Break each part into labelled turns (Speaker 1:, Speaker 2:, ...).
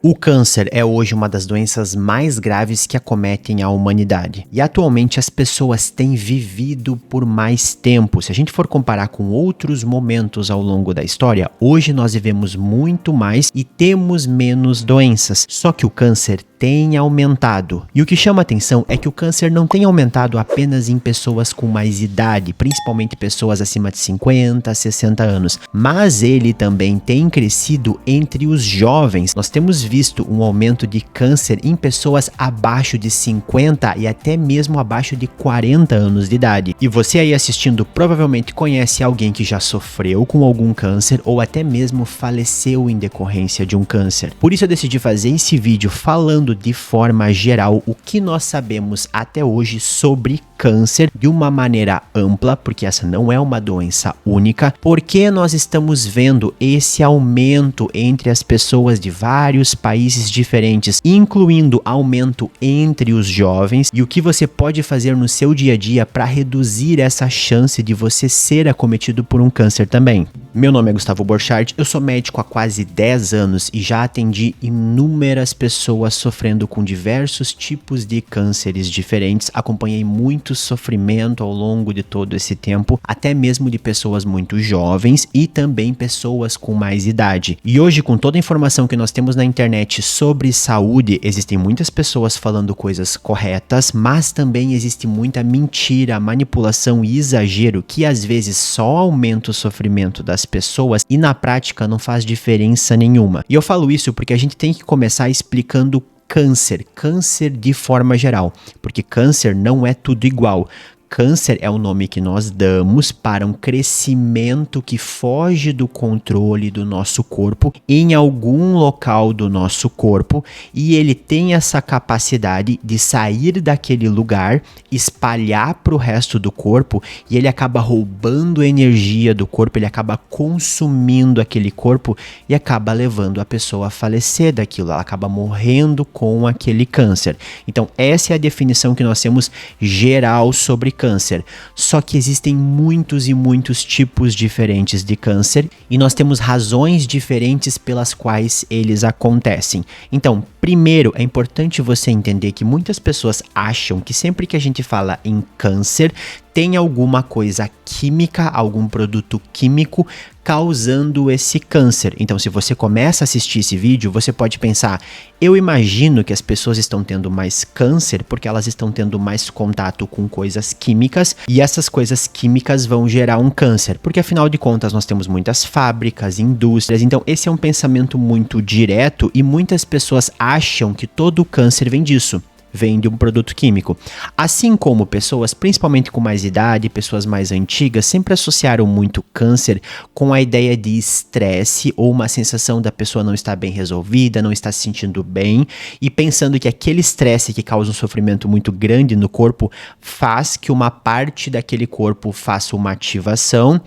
Speaker 1: O câncer é hoje uma das doenças mais graves que acometem a humanidade. E atualmente as pessoas têm vivido por mais tempo. Se a gente for comparar com outros momentos ao longo da história, hoje nós vivemos muito mais e temos menos doenças. Só que o câncer tem aumentado. E o que chama atenção é que o câncer não tem aumentado apenas em pessoas com mais idade, principalmente pessoas acima de 50, 60 anos, mas ele também tem crescido entre os jovens. Nós temos visto um aumento de câncer em pessoas abaixo de 50 e até mesmo abaixo de 40 anos de idade. E você aí assistindo provavelmente conhece alguém que já sofreu com algum câncer ou até mesmo faleceu em decorrência de um câncer. Por isso eu decidi fazer esse vídeo falando de forma geral o que nós sabemos até hoje sobre câncer de uma maneira ampla, porque essa não é uma doença única, porque nós estamos vendo esse aumento entre as pessoas de vários países diferentes, incluindo aumento entre os jovens, e o que você pode fazer no seu dia a dia para reduzir essa chance de você ser acometido por um câncer também. Meu nome é Gustavo Borchardt, eu sou médico há quase 10 anos e já atendi inúmeras pessoas sofrendo com diversos tipos de cânceres diferentes, acompanhei muito sofrimento ao longo de todo esse tempo, até mesmo de pessoas muito jovens e também pessoas com mais idade. E hoje, com toda a informação que nós temos na internet sobre saúde, existem muitas pessoas falando coisas corretas, mas também existe muita mentira, manipulação e exagero que às vezes só aumenta o sofrimento das pessoas e na prática não faz diferença nenhuma. E eu falo isso porque a gente tem que começar explicando câncer de forma geral, porque câncer não é tudo igual. Câncer é o nome que nós damos para um crescimento que foge do controle do nosso corpo em algum local do nosso corpo, e ele tem essa capacidade de sair daquele lugar, espalhar para o resto do corpo, e ele acaba roubando energia do corpo, ele acaba consumindo aquele corpo e acaba levando a pessoa a falecer daquilo, ela acaba morrendo com aquele câncer. Então essa é a definição que nós temos geral sobre câncer. Só que existem muitos e muitos tipos diferentes de câncer e nós temos razões diferentes pelas quais eles acontecem. Então, primeiro, é importante você entender que muitas pessoas acham que sempre que a gente fala em câncer, tem alguma coisa química, algum produto químico causando esse câncer. Então, se você começa a assistir esse vídeo, você pode pensar, eu imagino que as pessoas estão tendo mais câncer porque elas estão tendo mais contato com coisas químicas e essas coisas químicas vão gerar um câncer, porque afinal de contas nós temos muitas fábricas, indústrias, então esse é um pensamento muito direto e muitas pessoas acham que todo câncer vem disso. Vem de um produto químico. Assim como pessoas, principalmente com mais idade, pessoas mais antigas, sempre associaram muito câncer com a ideia de estresse ou uma sensação da pessoa não estar bem resolvida, não estar se sentindo bem e pensando que aquele estresse que causa um sofrimento muito grande no corpo faz que uma parte daquele corpo faça uma ativação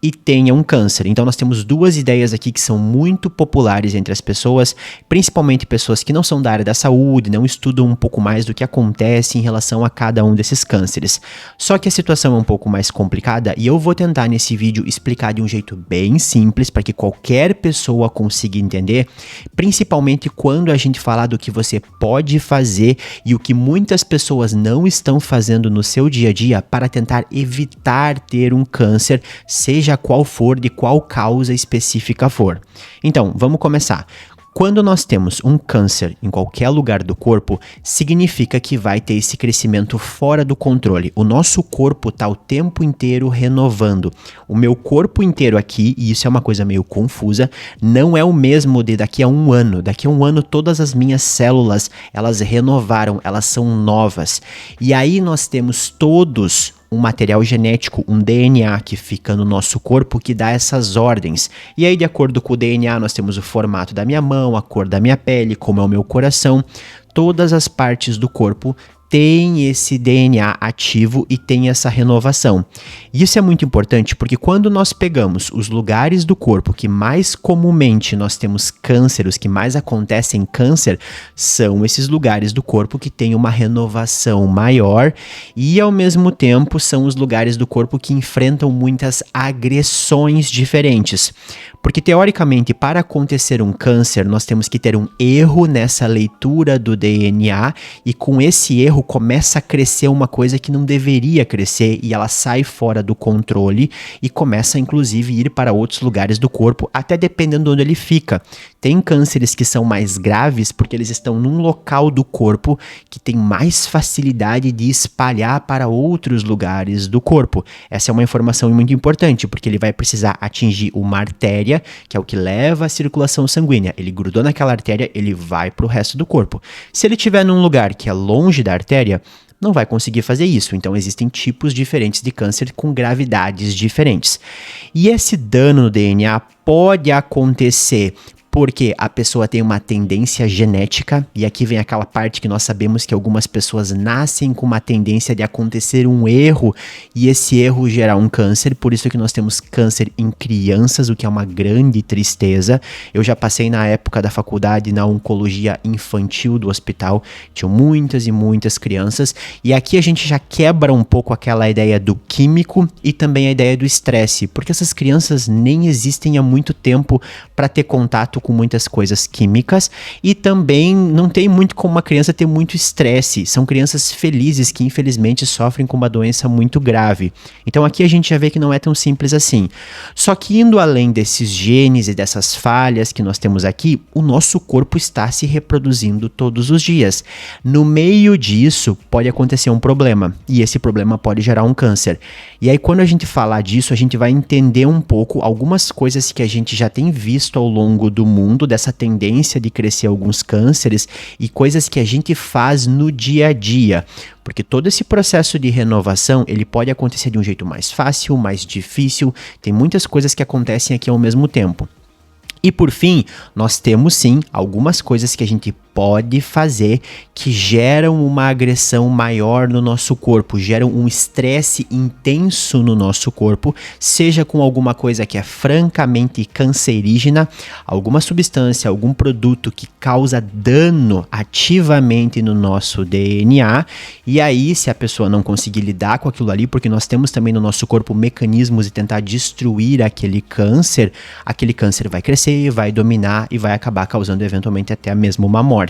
Speaker 1: e tenha um câncer. Então nós temos duas ideias aqui que são muito populares entre as pessoas, principalmente pessoas que não são da área da saúde, não estudam um pouco mais do que acontece em relação a cada um desses cânceres. Só que a situação é um pouco mais complicada e eu vou tentar nesse vídeo explicar de um jeito bem simples para que qualquer pessoa consiga entender, principalmente quando a gente falar do que você pode fazer e o que muitas pessoas não estão fazendo no seu dia a dia para tentar evitar ter um câncer, seja qual for, de qual causa específica for. Então, vamos começar. Quando nós temos um câncer em qualquer lugar do corpo, significa que vai ter esse crescimento fora do controle. O nosso corpo está o tempo inteiro renovando. O meu corpo inteiro aqui, e isso é uma coisa meio confusa, não é o mesmo de daqui a um ano. Daqui a um ano todas as minhas células, elas renovaram, elas são novas. E aí nós temos todos um material genético, um DNA que fica no nosso corpo que dá essas ordens. E aí, de acordo com o DNA, nós temos o formato da minha mão, a cor da minha pele, como é o meu coração. Todas as partes do corpo tem esse DNA ativo e tem essa renovação. E isso é muito importante porque quando nós pegamos os lugares do corpo que mais comumente nós temos câncer, os que mais acontecem câncer, são esses lugares do corpo que têm uma renovação maior e ao mesmo tempo são os lugares do corpo que enfrentam muitas agressões diferentes. Porque, teoricamente, para acontecer um câncer, nós temos que ter um erro nessa leitura do DNA e com esse erro começa a crescer uma coisa que não deveria crescer e ela sai fora do controle e começa, inclusive, a ir para outros lugares do corpo, até dependendo de onde ele fica. Tem cânceres que são mais graves porque eles estão num local do corpo que tem mais facilidade de espalhar para outros lugares do corpo. Essa é uma informação muito importante, porque ele vai precisar atingir uma artéria, que é o que leva a circulação sanguínea. Ele grudou naquela artéria, ele vai para o resto do corpo. Se ele estiver num lugar que é longe da artéria, não vai conseguir fazer isso. Então existem tipos diferentes de câncer com gravidades diferentes. E esse dano no DNA pode acontecer porque a pessoa tem uma tendência genética, e aqui vem aquela parte que nós sabemos que algumas pessoas nascem com uma tendência de acontecer um erro, e esse erro gerar um câncer, por isso que nós temos câncer em crianças, o que é uma grande tristeza. Eu já passei na época da faculdade na oncologia infantil do hospital, tinham muitas e muitas crianças, e aqui a gente já quebra um pouco aquela ideia do químico e também a ideia do estresse, porque essas crianças nem existem há muito tempo para ter contato com muitas coisas químicas e também não tem muito como uma criança ter muito estresse. São crianças felizes que infelizmente sofrem com uma doença muito grave. Então aqui a gente já vê que não é tão simples assim. Só que indo além desses genes e dessas falhas que nós temos aqui, o nosso corpo está se reproduzindo todos os dias. No meio disso pode acontecer um problema e esse problema pode gerar um câncer. E aí quando a gente falar disso, a gente vai entender um pouco algumas coisas que a gente já tem visto ao longo do mundo, dessa tendência de crescer alguns cânceres e coisas que a gente faz no dia a dia. Porque todo esse processo de renovação, ele pode acontecer de um jeito mais fácil, mais difícil, tem muitas coisas que acontecem aqui ao mesmo tempo. E por fim, nós temos sim algumas coisas que a gente pode fazer que geram uma agressão maior no nosso corpo, geram um estresse intenso no nosso corpo, seja com alguma coisa que é francamente cancerígena, alguma substância, algum produto que causa dano ativamente no nosso DNA, e aí se a pessoa não conseguir lidar com aquilo ali, porque nós temos também no nosso corpo mecanismos de tentar destruir aquele câncer vai crescer, vai dominar e vai acabar causando eventualmente até mesmo uma morte.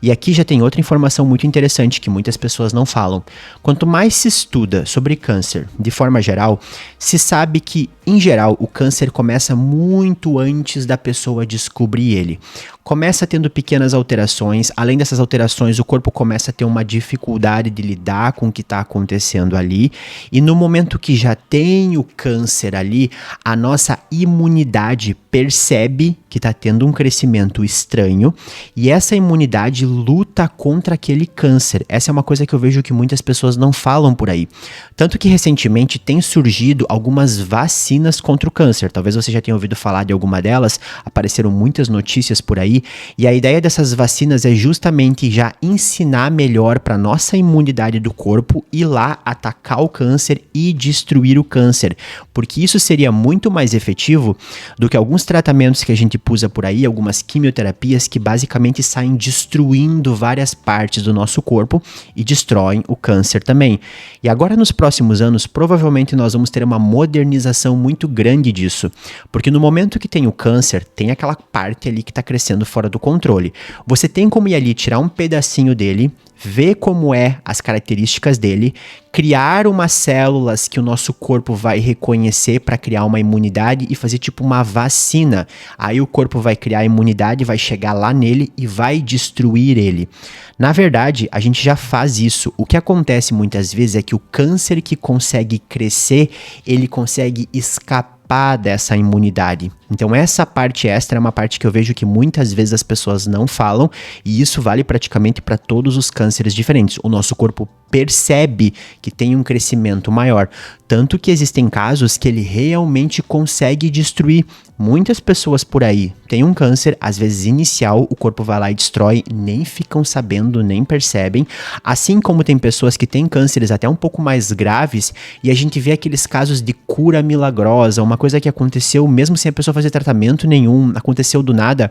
Speaker 1: E aqui já tem outra informação muito interessante que muitas pessoas não falam. Quanto mais se estuda sobre câncer, de forma geral, se sabe que, em geral, o câncer começa muito antes da pessoa descobrir ele. Começa tendo pequenas alterações, além dessas alterações, o corpo começa a ter uma dificuldade de lidar com o que está acontecendo ali, e no momento que já tem o câncer ali, a nossa imunidade percebe que está tendo um crescimento estranho, e essa imunidade luta contra aquele câncer. Essa é uma coisa que eu vejo que muitas pessoas não falam por aí. Tanto que recentemente tem surgido algumas vacinas contra o câncer. Talvez você já tenha ouvido falar de alguma delas, apareceram muitas notícias por aí, e a ideia dessas vacinas é justamente já ensinar melhor para nossa imunidade do corpo ir lá atacar o câncer e destruir o câncer, porque isso seria muito mais efetivo do que alguns tratamentos que a gente usa por aí, algumas quimioterapias que basicamente saem destruindo várias partes do nosso corpo e destroem o câncer também. E agora nos próximos anos, provavelmente nós vamos ter uma modernização muito grande disso, porque no momento que tem o câncer, tem aquela parte ali que está crescendo fora do controle. Você tem como ir ali tirar um pedacinho dele, ver como é as características dele, criar umas células que o nosso corpo vai reconhecer para criar uma imunidade e fazer tipo uma vacina. Aí o corpo vai criar a imunidade, vai chegar lá nele e vai destruir ele. Na verdade, a gente já faz isso. O que acontece muitas vezes é que o câncer que consegue crescer, ele consegue escapar dessa imunidade. Então essa parte extra é uma parte que eu vejo que muitas vezes as pessoas não falam, e isso vale praticamente para todos os cânceres diferentes. O nosso corpo percebe que tem um crescimento maior, tanto que existem casos que ele realmente consegue destruir. Muitas pessoas por aí têm um câncer, às vezes inicial, o corpo vai lá e destrói, nem ficam sabendo, nem percebem. Assim como tem pessoas que têm cânceres até um pouco mais graves e a gente vê aqueles casos de cura milagrosa, uma coisa que aconteceu mesmo sem a pessoa fazer tratamento nenhum, aconteceu do nada.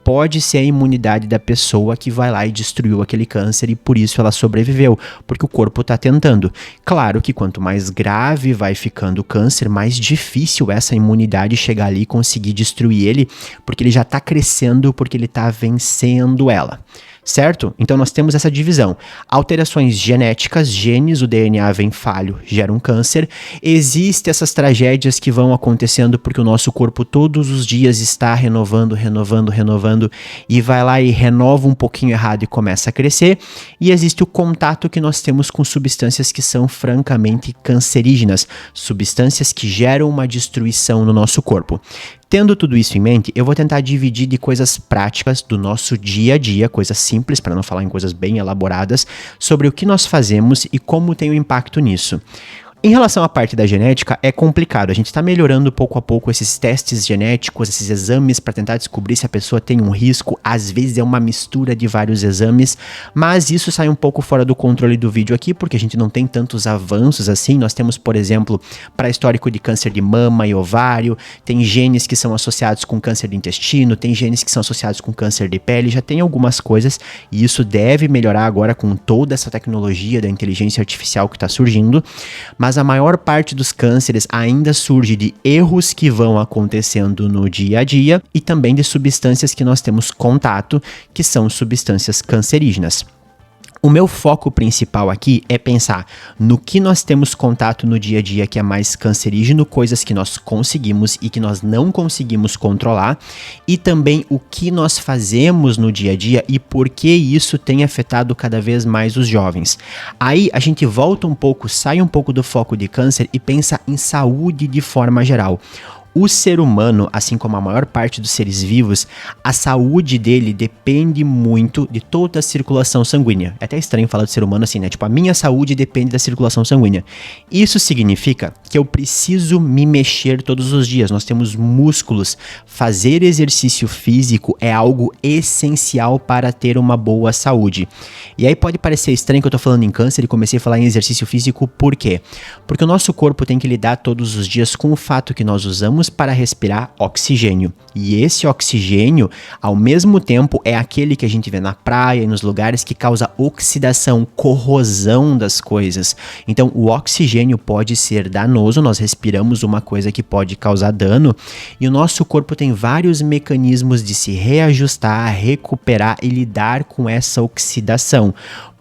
Speaker 1: Pode ser a imunidade da pessoa que vai lá e destruiu aquele câncer e por isso ela sobreviveu, porque o corpo está tentando. Claro que quanto mais grave vai ficando o câncer, mais difícil essa imunidade chegar ali e conseguir destruir ele, porque ele já está crescendo, porque ele está vencendo ela. Certo? Então nós temos essa divisão. Alterações genéticas, genes, o DNA vem falho, gera um câncer. Existem essas tragédias que vão acontecendo porque o nosso corpo todos os dias está renovando e vai lá e renova um pouquinho errado e começa a crescer. E existe o contato que nós temos com substâncias que são francamente cancerígenas, substâncias que geram uma destruição no nosso corpo. Tendo tudo isso em mente, eu vou tentar dividir de coisas práticas do nosso dia a dia, coisas simples, para não falar em coisas bem elaboradas, sobre o que nós fazemos e como tem um impacto nisso. Em relação à parte da genética, é complicado. A gente está melhorando pouco a pouco esses testes genéticos, esses exames para tentar descobrir se a pessoa tem um risco. Às vezes é uma mistura de vários exames, mas isso sai um pouco fora do controle do vídeo aqui, porque a gente não tem tantos avanços assim. Nós temos, por exemplo, para histórico de câncer de mama e ovário, tem genes que são associados com câncer de intestino, tem genes que são associados com câncer de pele, já tem algumas coisas e isso deve melhorar agora com toda essa tecnologia da inteligência artificial que está surgindo, mas a maior parte dos cânceres ainda surge de erros que vão acontecendo no dia a dia e também de substâncias que nós temos contato, que são substâncias cancerígenas. O meu foco principal aqui é pensar no que nós temos contato no dia a dia que é mais cancerígeno, coisas que nós conseguimos e que nós não conseguimos controlar, e também o que nós fazemos no dia a dia e por que isso tem afetado cada vez mais os jovens. Aí a gente volta um pouco, sai um pouco do foco de câncer e pensa em saúde de forma geral. O ser humano, assim como a maior parte dos seres vivos, a saúde dele depende muito de toda a circulação sanguínea. É até estranho falar do ser humano assim, né? Tipo, a minha saúde depende da circulação sanguínea. Isso significa que eu preciso me mexer todos os dias. Nós temos músculos. Fazer exercício físico é algo essencial para ter uma boa saúde. E aí pode parecer estranho que eu tô falando em câncer e comecei a falar em exercício físico, por quê? Porque o nosso corpo tem que lidar todos os dias com o fato que nós usamos para respirar oxigênio. E esse oxigênio, ao mesmo tempo, é aquele que a gente vê na praia e nos lugares que causa oxidação, corrosão das coisas. Então, o oxigênio pode ser danoso, nós respiramos uma coisa que pode causar dano, e o nosso corpo tem vários mecanismos de se reajustar, recuperar e lidar com essa oxidação.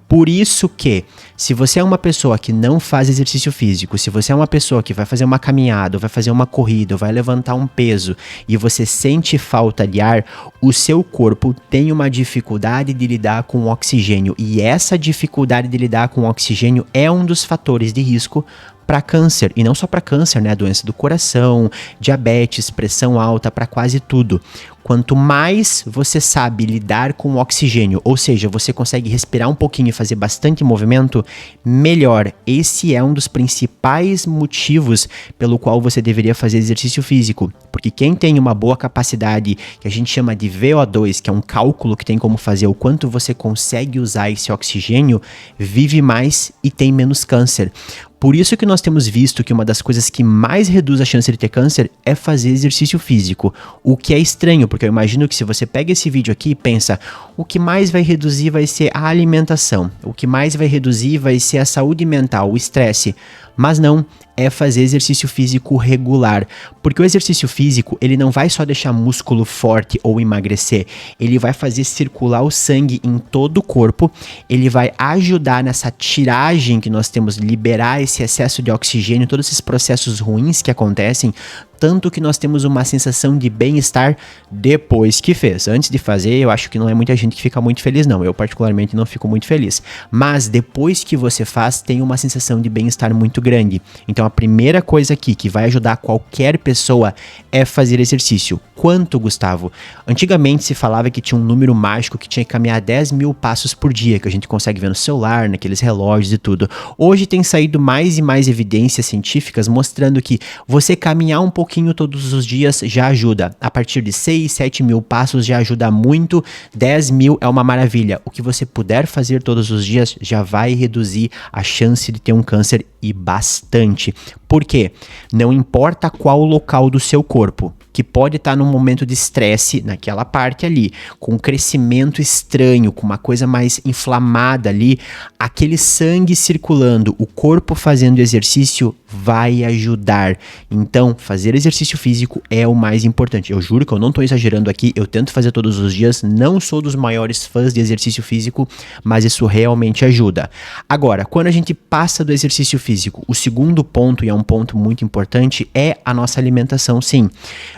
Speaker 1: Por isso que, se você é uma pessoa que não faz exercício físico, se você é uma pessoa que vai fazer uma caminhada, ou vai fazer uma corrida, ou vai levantar um peso e você sente falta de ar, o seu corpo tem uma dificuldade de lidar com o oxigênio. E essa dificuldade de lidar com o oxigênio é um dos fatores de risco para câncer, e não só para câncer, né? Doença do coração, diabetes, pressão alta, para quase tudo. Quanto mais você sabe lidar com o oxigênio, ou seja, você consegue respirar um pouquinho e fazer bastante movimento, melhor. Esse é um dos principais motivos pelo qual você deveria fazer exercício físico, porque quem tem uma boa capacidade, que a gente chama de VO2, que é um cálculo que tem como fazer o quanto você consegue usar esse oxigênio, vive mais e tem menos câncer. Por isso que nós temos visto que uma das coisas que mais reduz a chance de ter câncer é fazer exercício físico. O que é estranho, porque eu imagino que se você pega esse vídeo aqui e pensa, o que mais vai reduzir vai ser a alimentação, o que mais vai reduzir vai ser a saúde mental, o estresse. Mas não, é fazer exercício físico regular, porque o exercício físico, ele não vai só deixar músculo forte ou emagrecer, ele vai fazer circular o sangue em todo o corpo, ele vai ajudar nessa tiragem que nós temos, liberar esse excesso de oxigênio, todos esses processos ruins que acontecem, tanto que nós temos uma sensação de bem-estar depois que fez. Antes de fazer, eu acho que não é muita gente que fica muito feliz, não. Eu particularmente não fico muito feliz. Mas depois que você faz, tem uma sensação de bem-estar muito grande. Então a primeira coisa aqui que vai ajudar qualquer pessoa é fazer exercício. Quanto, Gustavo? Antigamente se falava que tinha um número mágico que tinha que caminhar 10 mil passos por dia, que a gente consegue ver no celular, naqueles relógios e tudo. Hoje tem saído mais e mais evidências científicas mostrando que você caminhar um pouco pouquinho todos os dias já ajuda. A partir de 6, 7 mil passos já ajuda muito, 10 mil é uma maravilha. O que você puder fazer todos os dias já vai reduzir a chance de ter um câncer e bastante. Por quê? Não importa qual local do seu corpo, que pode estar num momento de estresse naquela parte ali, com um crescimento estranho, com uma coisa mais inflamada ali, aquele sangue circulando, o corpo fazendo exercício vai ajudar. Então, fazer exercício físico é o mais importante. Eu juro que eu não estou exagerando aqui, eu tento fazer todos os dias, não sou dos maiores fãs de exercício físico, mas isso realmente ajuda. Agora, quando a gente passa do exercício físico, o segundo ponto, e é um ponto muito importante, é a nossa alimentação, sim.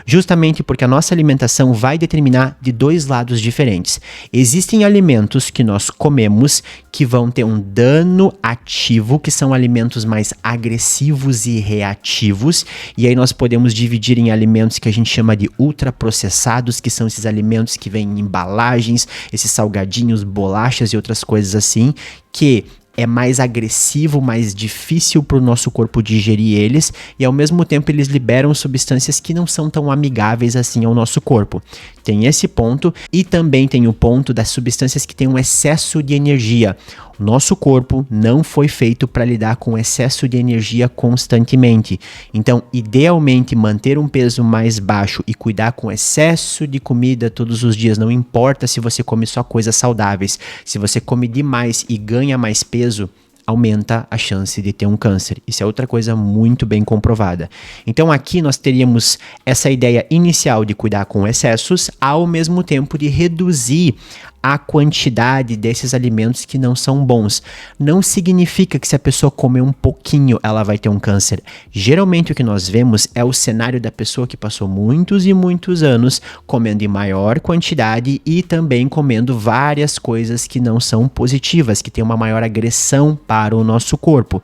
Speaker 1: Justamente porque a nossa alimentação vai determinar de dois lados diferentes. Existem alimentos que nós comemos que vão ter um dano ativo, que são alimentos mais agressivos e reativos, e aí nós podemos dividir em alimentos que a gente chama de ultraprocessados, que são esses alimentos que vêm em embalagens, esses salgadinhos, bolachas e outras coisas assim, que é mais agressivo, mais difícil para o nosso corpo digerir eles, e ao mesmo tempo eles liberam substâncias que não são tão amigáveis assim ao nosso corpo. Tem esse ponto, e também tem o ponto das substâncias que têm um excesso de energia. O nosso corpo não foi feito para lidar com excesso de energia constantemente. Então, idealmente, manter um peso mais baixo e cuidar com excesso de comida todos os dias, não importa se você come só coisas saudáveis. Se você come demais e ganha mais peso, aumenta a chance de ter um câncer. Isso é outra coisa muito bem comprovada. Então aqui nós teríamos essa ideia inicial de cuidar com excessos, ao mesmo tempo de reduzir a quantidade desses alimentos que não são bons. Não significa que se a pessoa comer um pouquinho, ela vai ter um câncer. Geralmente o que nós vemos é o cenário da pessoa que passou muitos e muitos anos comendo em maior quantidade e também comendo várias coisas que não são positivas, que têm uma maior agressão para o nosso corpo.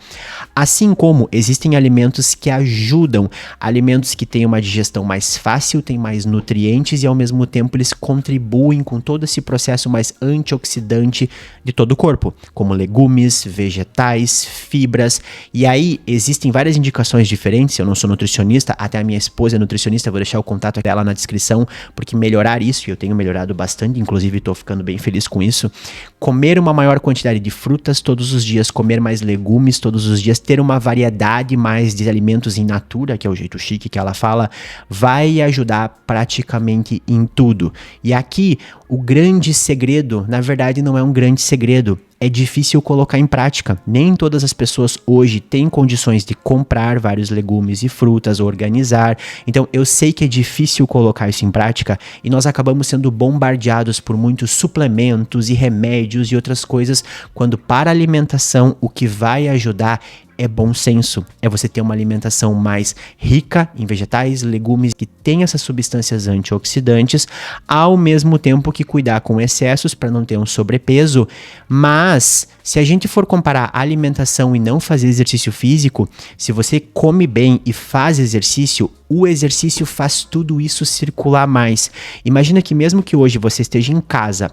Speaker 1: Assim como existem alimentos que ajudam, alimentos que têm uma digestão mais fácil, têm mais nutrientes e ao mesmo tempo eles contribuem com todo esse processo mais antioxidante de todo o corpo, como legumes, vegetais, fibras. E aí existem várias indicações diferentes. Eu não sou nutricionista, até a minha esposa é nutricionista, vou deixar o contato dela na descrição, porque melhorar isso, e eu tenho melhorado bastante, inclusive estou ficando bem feliz com isso. Comer uma maior quantidade de frutas todos os dias, comer mais legumes todos os dias, ter uma variedade mais de alimentos in natura, que é o jeito chique que ela fala, vai ajudar praticamente em tudo. E aqui o grande segredo, na verdade não é um grande segredo, é difícil colocar em prática. Nem todas as pessoas hoje têm condições de comprar vários legumes e frutas, organizar. Então eu sei que é difícil colocar isso em prática e nós acabamos sendo bombardeados por muitos suplementos e remédios e outras coisas, quando para a alimentação o que vai ajudar é bom senso, é você ter uma alimentação mais rica em vegetais, legumes, que tem essas substâncias antioxidantes, ao mesmo tempo que cuidar com excessos para não ter um sobrepeso. Mas se a gente for comparar a alimentação e não fazer exercício físico, se você come bem e faz exercício, o exercício faz tudo isso circular mais. Imagina que mesmo que hoje você esteja em casa,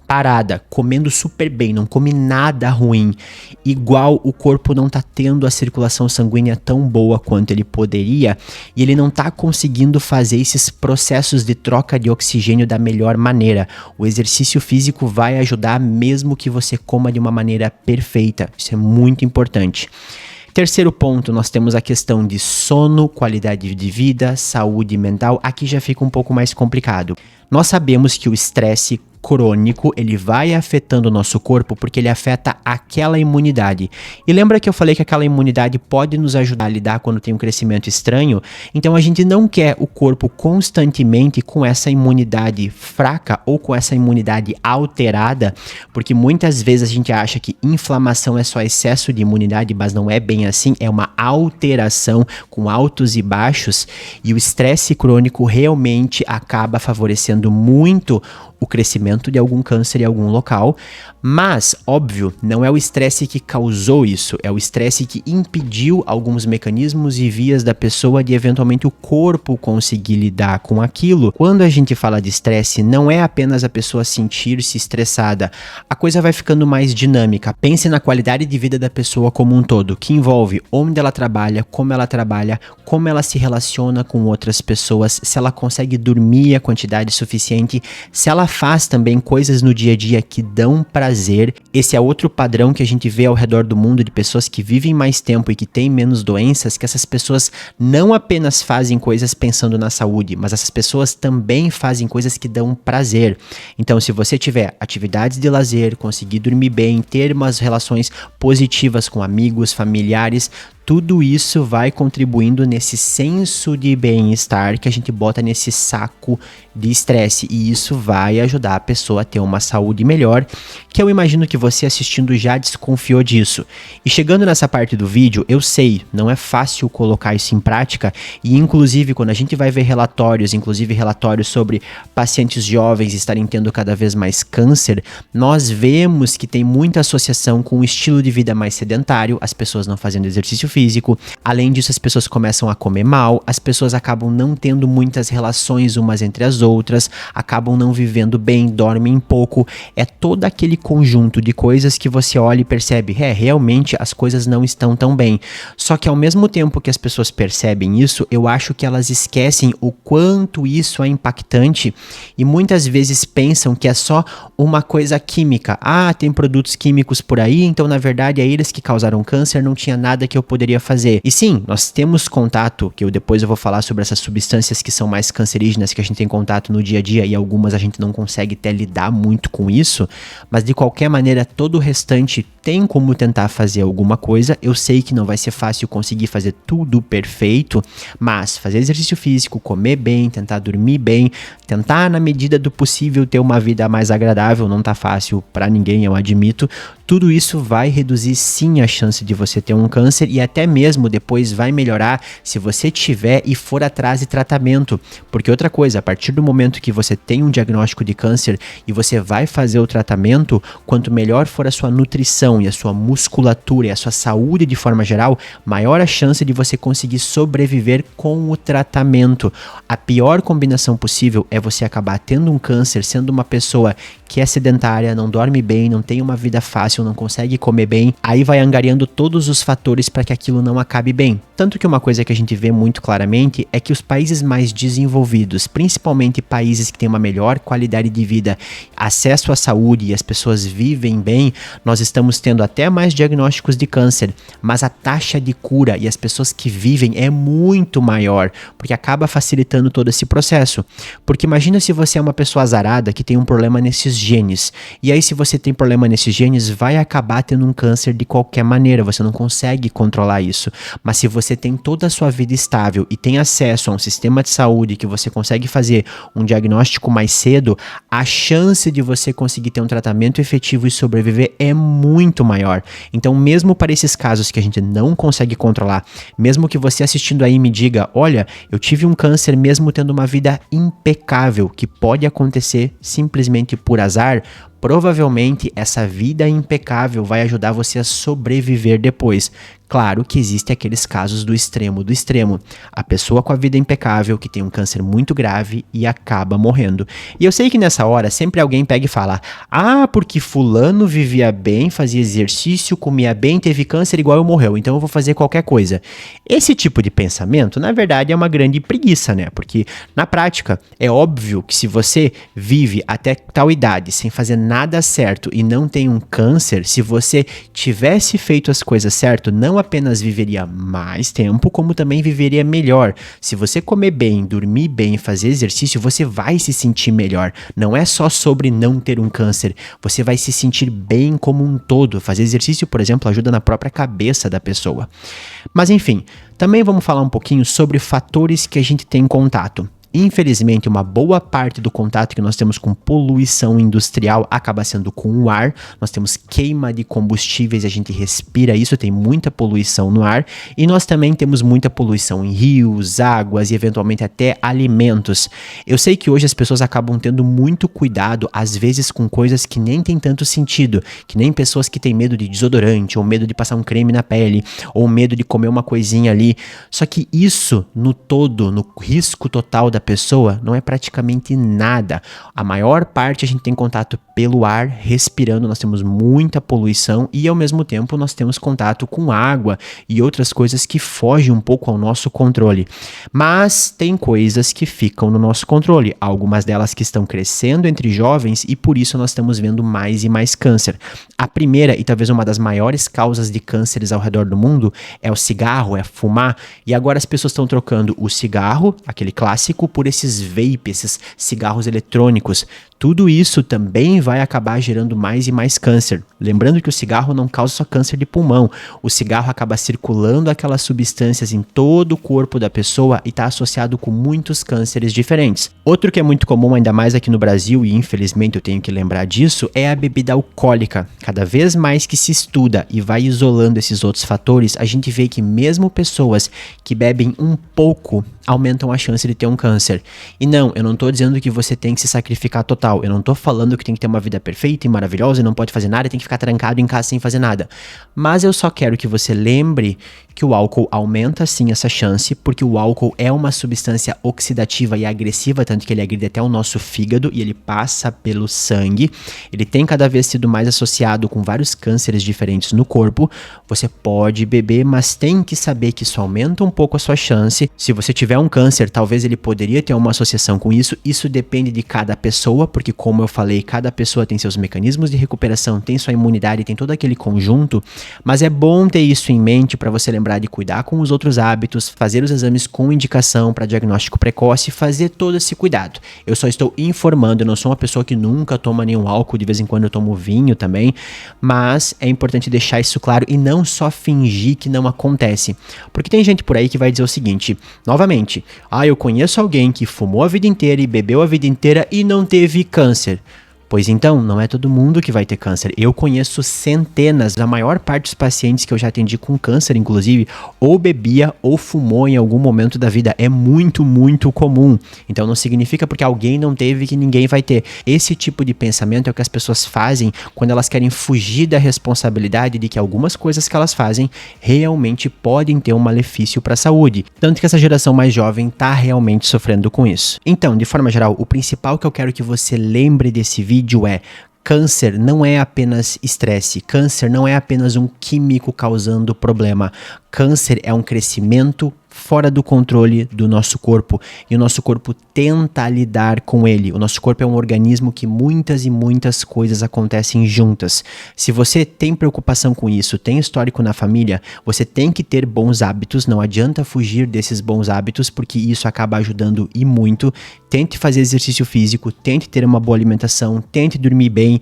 Speaker 1: parada, comendo super bem, não come nada ruim, igual o corpo não tá tendo a circulação sanguínea tão boa quanto ele poderia, e ele não tá conseguindo fazer esses processos de troca de oxigênio da melhor maneira. O exercício físico vai ajudar mesmo que você coma de uma maneira perfeita. Isso é muito importante. Terceiro ponto, nós temos a questão de sono, qualidade de vida, saúde mental. Aqui já fica um pouco mais complicado. Nós sabemos que o estresse crônico, ele vai afetando o nosso corpo porque ele afeta aquela imunidade. E lembra que eu falei que aquela imunidade pode nos ajudar a lidar quando tem um crescimento estranho? Então a gente não quer o corpo constantemente com essa imunidade fraca ou com essa imunidade alterada, porque muitas vezes a gente acha que inflamação é só excesso de imunidade, mas não é bem assim, é uma alteração com altos e baixos, e o estresse crônico realmente acaba favorecendo muito o crescimento desenvolvimento de algum câncer em algum local, mas, óbvio, não é o estresse que causou isso, é o estresse que impediu alguns mecanismos e vias da pessoa de eventualmente o corpo conseguir lidar com aquilo. Quando a gente fala de estresse, não é apenas a pessoa sentir-se estressada, a coisa vai ficando mais dinâmica. Pense na qualidade de vida da pessoa como um todo, que envolve onde ela trabalha, como ela se relaciona com outras pessoas, se ela consegue dormir a quantidade suficiente, se ela faz também coisas no dia a dia que dão prazer. Esse é outro padrão que a gente vê ao redor do mundo de pessoas que vivem mais tempo e que têm menos doenças, que essas pessoas não apenas fazem coisas pensando na saúde, mas essas pessoas também fazem coisas que dão prazer. Então, se você tiver atividades de lazer, conseguir dormir bem, ter umas relações positivas com amigos, familiares, tudo isso vai contribuindo nesse senso de bem-estar que a gente bota nesse saco de estresse, e isso vai ajudar a pessoa a ter uma saúde melhor, que eu imagino que você assistindo já desconfiou disso. E chegando nessa parte do vídeo, eu sei, não é fácil colocar isso em prática, e inclusive quando a gente vai ver relatórios, sobre pacientes jovens estarem tendo cada vez mais câncer, nós vemos que tem muita associação com o estilo de vida mais sedentário, as pessoas não fazendo exercício físico. Além disso, as pessoas começam a comer mal, as pessoas acabam não tendo muitas relações umas entre as outras, acabam não vivendo bem, dormem pouco. É todo aquele conjunto de coisas que você olha e percebe, realmente as coisas não estão tão bem. Só que ao mesmo tempo que as pessoas percebem isso, eu acho que elas esquecem o quanto isso é impactante e muitas vezes pensam que é só uma coisa química. Ah, tem produtos químicos por aí, então na verdade é eles que causaram câncer, não tinha nada que eu poderia fazer. E sim, nós temos contato, que depois eu vou falar sobre essas substâncias que são mais cancerígenas, que a gente tem contato no dia a dia e algumas a gente não consegue até lidar muito com isso, mas de qualquer maneira todo o restante tem como tentar fazer alguma coisa. Eu sei que não vai ser fácil conseguir fazer tudo perfeito, mas fazer exercício físico, comer bem, tentar dormir bem, tentar na medida do possível ter uma vida mais agradável, não tá fácil pra ninguém, eu admito. Tudo isso vai reduzir sim a chance de você ter um câncer e até mesmo depois vai melhorar se você tiver e for atrás de tratamento. Porque outra coisa, a partir do momento que você tem um diagnóstico de câncer e você vai fazer o tratamento, quanto melhor for a sua nutrição e a sua musculatura e a sua saúde de forma geral, maior a chance de você conseguir sobreviver com o tratamento. A pior combinação possível é você acabar tendo um câncer, sendo uma pessoa que é sedentária, não dorme bem, não tem uma vida fácil, não consegue comer bem, aí vai angariando todos os fatores para que aquilo não acabe bem. Tanto que uma coisa que a gente vê muito claramente é que os países mais desenvolvidos, principalmente países que têm uma melhor qualidade de vida, acesso à saúde e as pessoas vivem bem, nós estamos tendo até mais diagnósticos de câncer, mas a taxa de cura e as pessoas que vivem é muito maior, porque acaba facilitando todo esse processo. Porque imagina se você é uma pessoa azarada que tem um problema nesses genes, e aí se você tem problema nesses genes, vai acabar tendo um câncer de qualquer maneira, você não consegue controlar isso. Mas se você tem toda a sua vida estável e tem acesso a um sistema de saúde que você consegue fazer um diagnóstico mais cedo, a chance de você conseguir ter um tratamento efetivo e sobreviver é muito maior. Então, mesmo para esses casos que a gente não consegue controlar, mesmo que você assistindo aí me diga, olha, eu tive um câncer mesmo tendo uma vida impecável, que pode acontecer simplesmente por azar, provavelmente essa vida impecável vai ajudar você a sobreviver depois. Claro que existem aqueles casos do extremo do extremo. A pessoa com a vida impecável que tem um câncer muito grave e acaba morrendo. E eu sei que nessa hora sempre alguém pega e fala, porque fulano vivia bem, fazia exercício, comia bem, teve câncer igual eu morreu, então eu vou fazer qualquer coisa. Esse tipo de pensamento, na verdade, é uma grande preguiça, né? Porque na prática, é óbvio que se você vive até tal idade sem fazer nada certo e não tem um câncer, se você tivesse feito as coisas certo, não apenas viveria mais tempo, como também viveria melhor. Se você comer bem, dormir bem, fazer exercício, você vai se sentir melhor. Não é só sobre não ter um câncer, você vai se sentir bem como um todo. Fazer exercício, por exemplo, ajuda na própria cabeça da pessoa. Mas enfim, também vamos falar um pouquinho sobre fatores que a gente tem contato. Infelizmente, uma boa parte do contato que nós temos com poluição industrial acaba sendo com o ar. Nós temos queima de combustíveis, a gente respira isso, tem muita poluição no ar. E nós também temos muita poluição em rios, águas e eventualmente até alimentos. Eu sei que hoje as pessoas acabam tendo muito cuidado, às vezes com coisas que nem tem tanto sentido, que nem pessoas que têm medo de desodorante, ou medo de passar um creme na pele, ou medo de comer uma coisinha ali. Só que isso, no todo, no risco total da pessoa, não é praticamente nada. A maior parte a gente tem contato pelo ar, respirando, nós temos muita poluição e ao mesmo tempo nós temos contato com água e outras coisas que fogem um pouco ao nosso controle. Mas tem coisas que ficam no nosso controle, algumas delas que estão crescendo entre jovens e por isso nós estamos vendo mais e mais câncer. A primeira e talvez uma das maiores causas de cânceres ao redor do mundo é o cigarro, é fumar, e agora as pessoas estão trocando o cigarro, aquele clássico, por esses vape, esses cigarros eletrônicos. Tudo isso também vai acabar gerando mais e mais câncer. Lembrando que o cigarro não causa só câncer de pulmão. O cigarro acaba circulando aquelas substâncias em todo o corpo da pessoa e está associado com muitos cânceres diferentes. Outro que é muito comum, ainda mais aqui no Brasil, e infelizmente eu tenho que lembrar disso, é a bebida alcoólica. Cada vez mais que se estuda e vai isolando esses outros fatores, a gente vê que mesmo pessoas que bebem um pouco aumentam a chance de ter um câncer. E não, eu não estou dizendo que você tem que se sacrificar total. Eu não estou falando que tem que ter uma vida perfeita e maravilhosa e não pode fazer nada e tem que ficar trancado em casa sem fazer nada. Mas eu só quero que você lembre que o álcool aumenta sim essa chance, porque o álcool é uma substância oxidativa e agressiva, tanto que ele agride até o nosso fígado e ele passa pelo sangue. Ele tem cada vez sido mais associado com vários cânceres diferentes no corpo. Você pode beber, mas tem que saber que isso aumenta um pouco a sua chance. Se você tiver um câncer, talvez ele poderia ter uma associação com isso. Isso depende de cada pessoa, porque como eu falei, cada pessoa tem seus mecanismos de recuperação, tem sua imunidade, tem todo aquele conjunto, mas é bom ter isso em mente para você lembrar de cuidar com os outros hábitos, fazer os exames com indicação para diagnóstico precoce, fazer todo esse cuidado. Eu só estou informando, eu não sou uma pessoa que nunca toma nenhum álcool, de vez em quando eu tomo vinho também, mas é importante deixar isso claro e não só fingir que não acontece. Porque tem gente por aí que vai dizer o seguinte, novamente, eu conheço alguém que fumou a vida inteira e bebeu a vida inteira e não teve câncer. Pois então, não é todo mundo que vai ter câncer. Eu conheço centenas, a maior parte dos pacientes que eu já atendi com câncer, inclusive, ou bebia ou fumou em algum momento da vida. É muito, muito comum. Então não significa porque alguém não teve que ninguém vai ter. Esse tipo de pensamento é o que as pessoas fazem quando elas querem fugir da responsabilidade de que algumas coisas que elas fazem realmente podem ter um malefício para a saúde. Tanto que essa geração mais jovem está realmente sofrendo com isso. Então, de forma geral, o principal que eu quero que você lembre desse vídeo é: câncer não é apenas estresse, câncer não é apenas um químico causando problema, câncer é um crescimento fora do controle do nosso corpo e o nosso corpo tenta lidar com ele. O nosso corpo é um organismo que muitas e muitas coisas acontecem juntas. Se você tem preocupação com isso, tem histórico na família, você tem que ter bons hábitos, não adianta fugir desses bons hábitos porque isso acaba ajudando e muito. Tente fazer exercício físico, tente ter uma boa alimentação, tente dormir bem.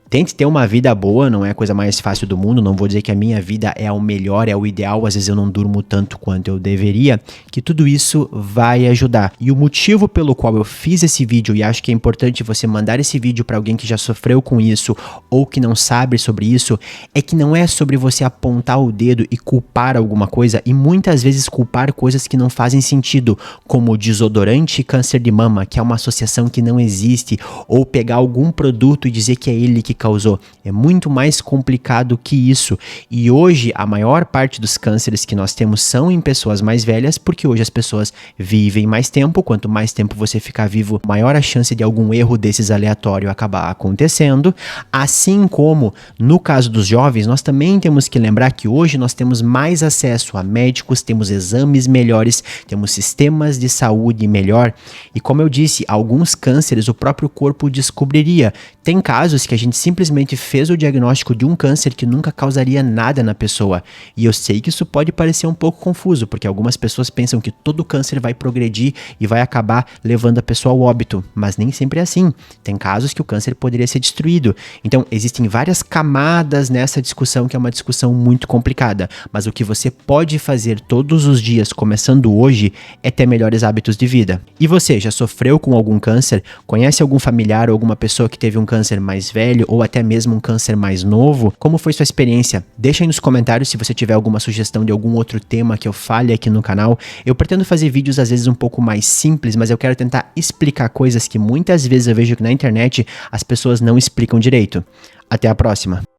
Speaker 1: Tente ter uma vida boa, não é a coisa mais fácil do mundo, não vou dizer que a minha vida é o melhor, é o ideal, às vezes eu não durmo tanto quanto eu deveria, que tudo isso vai ajudar. E o motivo pelo qual eu fiz esse vídeo, e acho que é importante você mandar esse vídeo para alguém que já sofreu com isso, ou que não sabe sobre isso, é que não é sobre você apontar o dedo e culpar alguma coisa, e muitas vezes culpar coisas que não fazem sentido, como desodorante e câncer de mama, que é uma associação que não existe, ou pegar algum produto e dizer que é ele que causou. É muito mais complicado que isso. E hoje a maior parte dos cânceres que nós temos são em pessoas mais velhas, porque hoje as pessoas vivem mais tempo. Quanto mais tempo você ficar vivo, maior a chance de algum erro desses aleatório acabar acontecendo. Assim como no caso dos jovens, nós também temos que lembrar que hoje nós temos mais acesso a médicos, temos exames melhores, temos sistemas de saúde melhor. E como eu disse, alguns cânceres o próprio corpo descobriria. Tem casos que a gente simplesmente simplesmente fez o diagnóstico de um câncer que nunca causaria nada na pessoa. E eu sei que isso pode parecer um pouco confuso, porque algumas pessoas pensam que todo câncer vai progredir e vai acabar levando a pessoa ao óbito, mas nem sempre é assim. Tem casos que o câncer poderia ser destruído. Então, existem várias camadas nessa discussão, que é uma discussão muito complicada, mas o que você pode fazer todos os dias, começando hoje, é ter melhores hábitos de vida. E você, já sofreu com algum câncer? Conhece algum familiar ou alguma pessoa que teve um câncer mais velho ou até mesmo um câncer mais novo? Como foi sua experiência? Deixa aí nos comentários se você tiver alguma sugestão de algum outro tema que eu fale aqui no canal. Eu pretendo fazer vídeos às vezes um pouco mais simples, mas eu quero tentar explicar coisas que muitas vezes eu vejo que na internet as pessoas não explicam direito. Até a próxima!